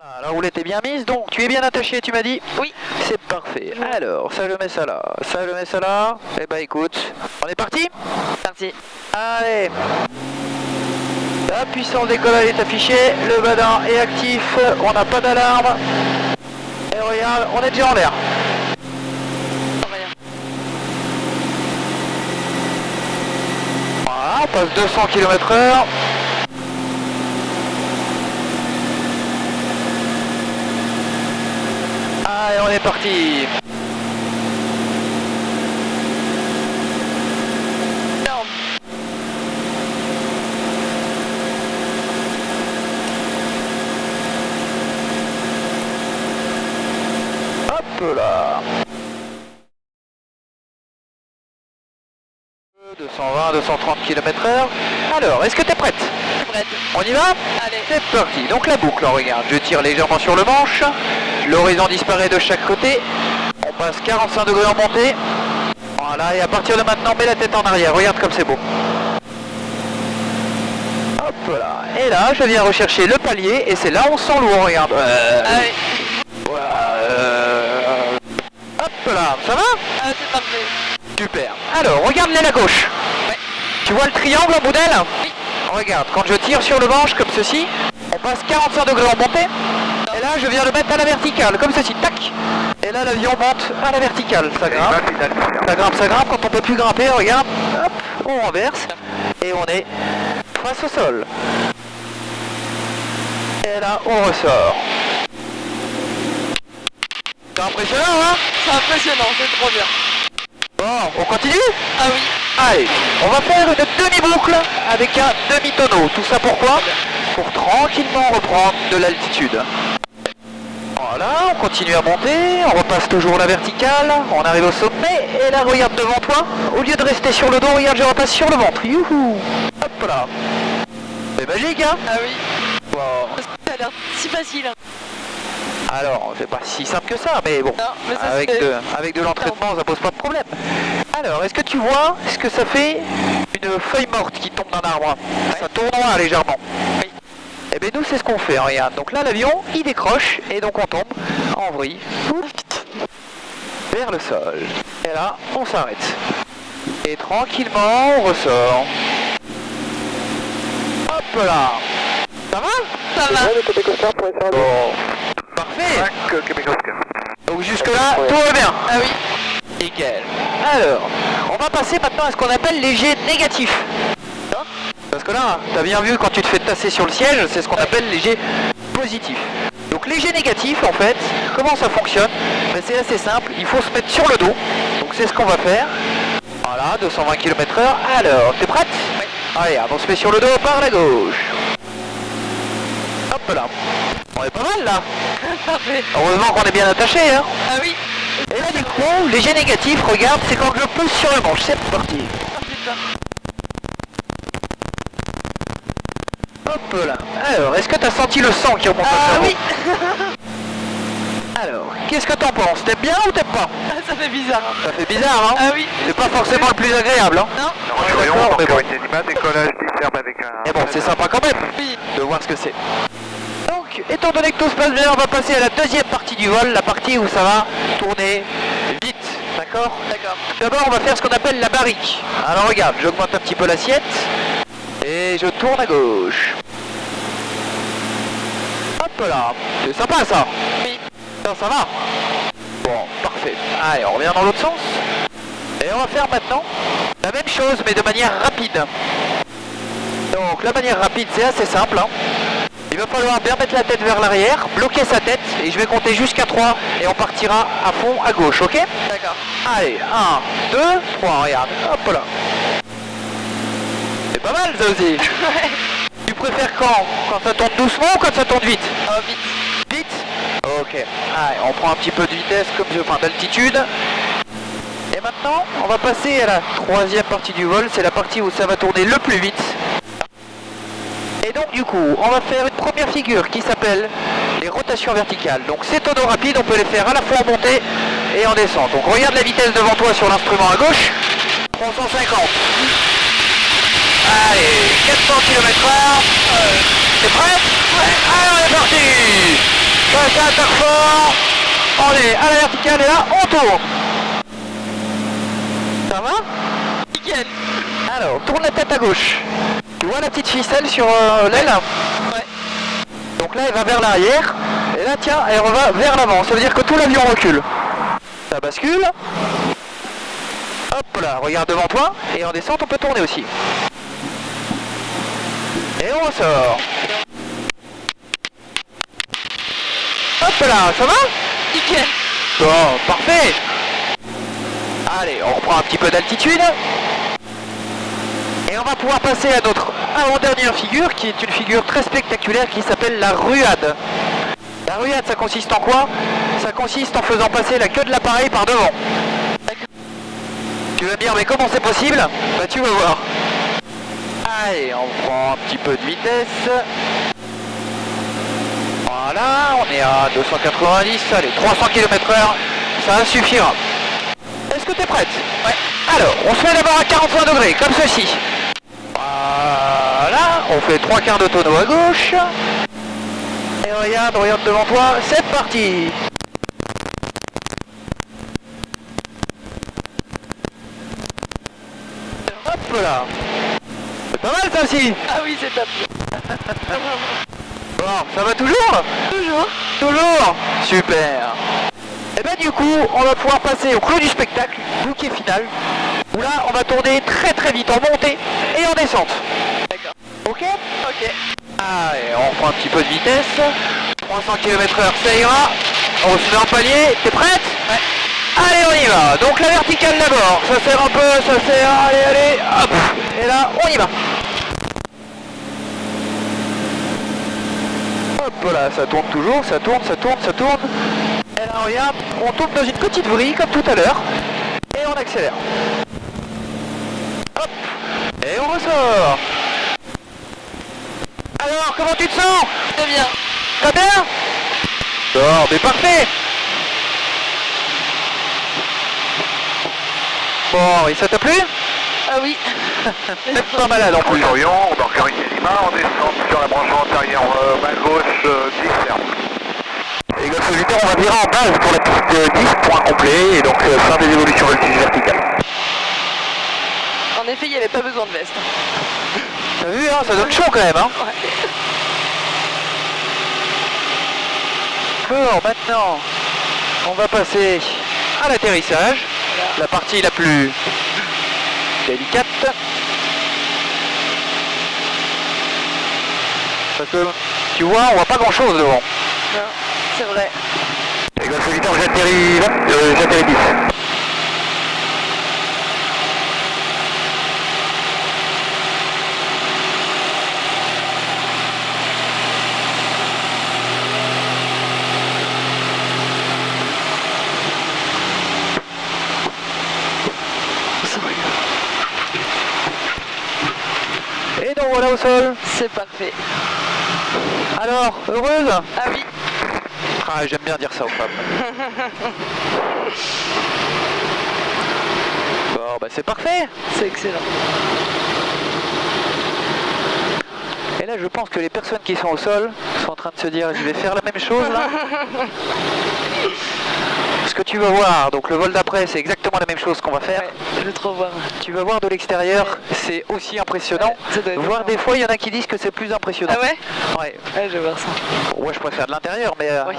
Voilà, la roulette est bien mise, donc tu es bien attaché, tu m'as dit? Oui. C'est parfait. Alors, ça je mets ça là, ça je mets ça là. Eh ben écoute, on est parti? Parti. Allez. La puissance décollage est affichée, le badin est actif, on n'a pas d'alarme. Et regarde, on est déjà en l'air. Voilà, on passe 200 km/h. Allez, on est parti. Hop là. 220, 230 km/h. Alors, est-ce que tu es prête? Prête. On y va? Allez. C'est parti. Donc la boucle, on regarde. Je tire légèrement sur le manche. L'horizon disparaît de chaque côté. On passe 45 degrés en montée. Voilà, et à partir de maintenant, mets la tête en arrière. Regarde comme c'est beau. Hop là. Et là, je viens rechercher le palier. Et c'est là où on sent lourd, regarde. Allez. Hop là. Ça va? C'est parfait. Super. Alors, regarde l'aile à gauche. Ouais. Tu vois le triangle en bout d'aile? Oui. Regarde, quand je tire sur le manche comme ceci, on passe 45 degrés en montée. Et là, je viens le mettre à la verticale, comme ceci, tac. Et là, l'avion monte à la verticale, ça grimpe. Ça grimpe, ça grimpe. Quand on peut plus grimper, regarde, hop, on renverse. Et on est face au sol. Et là, on ressort. C'est impressionnant, hein? C'est impressionnant, c'est trop bien. Bon, on continue? Ah oui. Allez, on va faire une demi-boucle avec un demi-tonneau. Tout ça pourquoi? Pour tranquillement reprendre de l'altitude. Voilà, on continue à monter, on repasse toujours la verticale, on arrive au sommet, et là regarde devant toi, au lieu de rester sur le dos, regarde, je repasse sur le ventre. Youhou! Hop là! C'est magique, hein? Ah oui. Bon. Ça a l'air si facile. Alors, c'est pas si simple que ça, mais bon, Non, mais ça avec de l'entraînement, ça pose pas de problème. Alors, est-ce que tu vois ce que ça fait une feuille morte qui tombe d'un arbre? Ça tournoie légèrement. Oui. Et bien nous, c'est ce qu'on fait, hein, regarde. Donc là, l'avion, il décroche, et donc on tombe en vrille vers le sol. Et là, on s'arrête. Et tranquillement, on ressort. Hop là! Ça va? Ça va. Bon. Parfait. Donc jusque là, tout va bien. Ah oui. Nickel. Alors, on va passer maintenant à ce qu'on appelle léger négatif. Parce que là, t'as bien vu quand tu te fais tasser sur le siège, c'est ce qu'on appelle léger positif. Donc léger négatif, en fait, comment ça fonctionne? Ben, c'est assez simple, il faut se mettre sur le dos. Donc c'est ce qu'on va faire. Voilà, 220 km/h. Alors, t'es prête? Oui. Allez, on se met sur le dos par la gauche. Hop là. On est pas mal là. Parfait. Heureusement qu'on est bien attaché, hein. Ah oui. Et là du coup, léger négatif, regarde, c'est quand je pousse sur le manche, c'est parti. Oh putain. Hop là. Alors, est-ce que tu as senti le sang qui remonte au Ah cerveau? oui. Alors, qu'est-ce que t'en penses? T'aimes bien ou t'aimes pas? Ça fait bizarre. Ça fait bizarre, hein? Ah oui. C'est pas forcément le plus agréable, hein? Non. D'accord, mais bon. décollage ferme avec un... Mais bon, c'est sympa quand même Oui. de voir ce que c'est. Donc, étant donné que tout se passe bien, on va passer à la deuxième partie du vol, la partie où ça va tourner vite, d'accord? D'accord. D'abord, on va faire ce qu'on appelle la barrique. Alors regarde, j'augmente un petit peu l'assiette et je tourne à gauche. Hop là, c'est sympa ça. Oui. Ça va. Bon, parfait. Allez, on revient dans l'autre sens. Et on va faire maintenant la même chose, mais de manière rapide. Donc, la manière rapide, c'est assez simple, hein. Il va falloir bien mettre la tête vers l'arrière, bloquer sa tête, et je vais compter jusqu'à 3, et on partira à fond à gauche, ok? D'accord. Allez, 1, 2, 3, regarde, hop là. C'est pas mal ça aussi. Ouais. Tu préfères quand ça tourne doucement ou quand ça tourne vite? Oh vite. Vite? Ok. Allez, on prend un petit peu de vitesse, enfin d'altitude. Et maintenant, on va passer à la troisième partie du vol, c'est la partie où ça va tourner le plus vite. Et donc du coup, on va faire une première figure qui s'appelle les rotations verticales. Donc ces tonneaux rapides, on peut les faire à la fois en montée et en descente. Donc regarde la vitesse devant toi sur l'instrument à gauche. 350. Allez, 400 km/h. T'es prêt? Ouais. Allez, on est parti. Ça attaque fort. On est à la verticale et là, on tourne. Ça va? Nickel. Alors, tourne la tête à gauche. Tu vois la petite ficelle sur l'aile? Ouais. Donc là, elle va vers l'arrière. Et là, tiens, elle va vers l'avant. Ça veut dire que tout l'avion recule. Ça bascule. Hop là, regarde devant toi. Et en descente, on peut tourner aussi. Et on ressort. Hop là, ça va? Nickel. Bon, parfait. Allez, on reprend un petit peu d'altitude. Et on va pouvoir passer à notre avant-dernière figure, qui est une figure très spectaculaire qui s'appelle la ruade. La ruade, ça consiste en quoi? Ça consiste en faisant passer la queue de l'appareil par devant. Tu vas me dire, mais comment c'est possible? Bah tu vas voir. Allez, on prend un petit peu de vitesse. Voilà, on est à 290, allez, 300 km/h, ça suffira. Est-ce que tu es prête? Ouais. Alors, on se met d'abord à 45 degrés, comme ceci. Voilà, on fait 3 quarts de tonneau à gauche. Et regarde devant toi, c'est parti. Hop là. C'est pas mal ça aussi. Ah oui, c'est top. Bon, ça va toujours? Toujours. Toujours. Super. Et ben du coup, on va pouvoir passer au clou du spectacle, bouquet final, où là, on va tourner très très vite en montée et en descente. D'accord. Ok? Ok. Allez, on prend un petit peu de vitesse. 300 km/h, ça ira. On se met en palier. T'es prête? Ouais. Allez, on y va. Donc la verticale d'abord. Ça serre un peu, ça serre. Allez, allez. Hop. Et là, on y va. Hop là, ça tourne toujours. Ça tourne, ça tourne, ça tourne. Et là, regarde, on tourne dans une petite vrille comme tout à l'heure. Et on accélère. Hop. Et on ressort. Alors, comment tu te sens? Très bien. Très bien? Bon, mais parfait. Bon, et ça t'a plu? Ah oui. C'est pas malade en plus. Orion, embarqueur Lima, on descend sur la branche antérieure main gauche 10 ferme. Les gars solitaires, on va virer en base pour la piste 10, point complet, et donc faire des évolutions voltige verticales. En effet, il n'y avait pas besoin de veste. T'as vu, hein, ça donne chaud quand même, hein? Ouais. Bon, maintenant, on va passer à l'atterrissage, la partie la plus délicate. Parce que, tu vois, on voit pas grand chose devant. Non, c'est vrai. Les gars solitaires, j'atterris 10. Et donc voilà au sol. C'est parfait. Alors, heureuse? Ah oui. Ah, j'aime bien dire ça aux femmes. Bon, bah c'est parfait. C'est excellent. Et là, je pense que les personnes qui sont au sol sont en train de se dire, je vais faire la même chose là. Ce que tu vas voir, donc le vol d'après, c'est exactement la même chose qu'on va faire. Ouais, je veux trop voir. Tu vas voir de l'extérieur, Ouais. c'est aussi impressionnant. Ouais, ça doit être Voire énorme. des fois, il y en a qui disent que c'est plus impressionnant. Ah ouais? Ouais. Ouais, je vais voir ça. Ouais, je préfère de l'intérieur, mais Oui.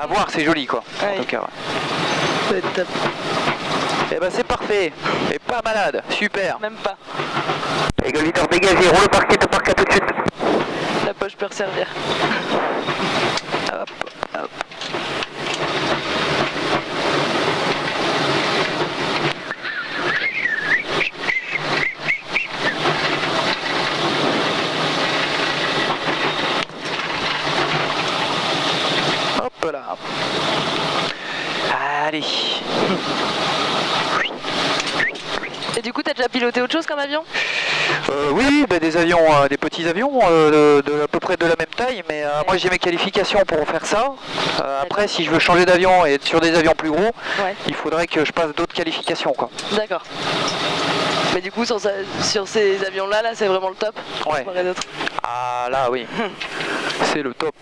à voir, c'est joli quoi. En Ouais. tout cas. Ouais. Ça doit être top. Et ben c'est parfait. Et pas malade. Super. Même pas. Égaliteur dégagé, roule par quai, par tout de suite. La poche peut resservir. Hop, hop. Hop là. Allez. Et du coup, t'as déjà piloté autre chose comme avion? Oui, bah, des avions, des petits avions de à peu près de la même taille, mais moi j'ai mes qualifications pour faire ça. Après, si je veux changer d'avion et être sur des avions plus gros, Ouais. il faudrait que je passe d'autres qualifications quoi. D'accord. Mais du coup, sur ces avions-là, là, c'est vraiment le top. Ouais. Comparé à d'autres. Ah là oui, c'est le top.